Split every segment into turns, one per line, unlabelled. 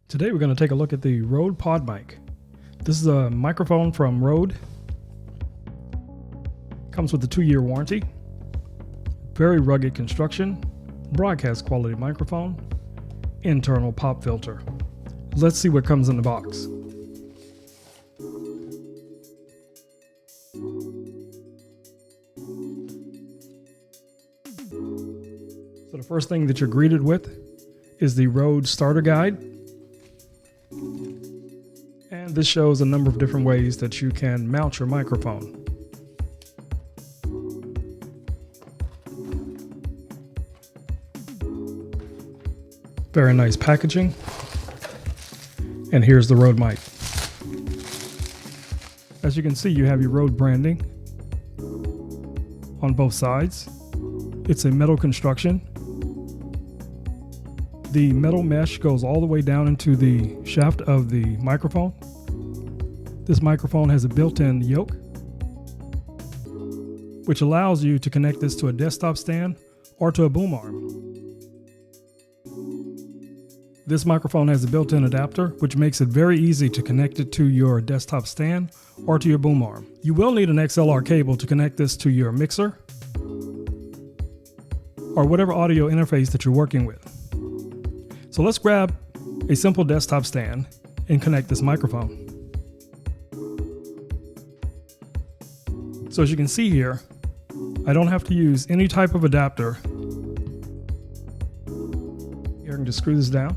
Today we're going to take a look at the Rode PodMic. This is a microphone from Rode. Comes with a 2-year warranty. Very rugged construction. Broadcast quality microphone. Internal pop filter. Let's see what comes in the box. So the first thing that you're greeted with is the Rode starter guide. And this shows a number of different ways that you can mount your microphone. Very nice packaging. And here's the Rode mic. As you can see, you have your Rode branding on both sides. It's a metal construction. The metal mesh goes all the way down into the shaft of the microphone. This microphone has a built-in yoke, which allows you to connect this to a desktop stand or to a boom arm. This microphone has a built-in adapter, which makes it very easy to connect it to your desktop stand or to your boom arm. You will need an XLR cable to connect this to your mixer or whatever audio interface that you're working with. So let's grab a simple desktop stand and connect this microphone. So as you can see here, I don't have to use any type of adapter. Here I can just screw this down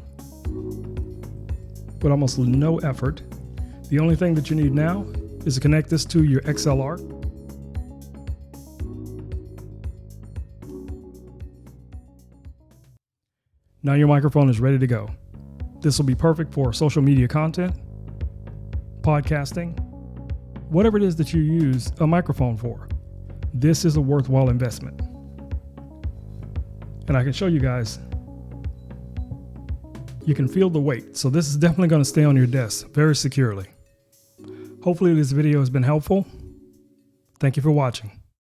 with almost no effort. The only thing that you need now is to connect this to your XLR. Now your microphone is ready to go. This will be perfect for social media content, podcasting, whatever it is that you use a microphone for. This is a worthwhile investment. And I can show you guys, you can feel the weight. So this is definitely going to stay on your desk very securely. Hopefully this video has been helpful. Thank you for watching.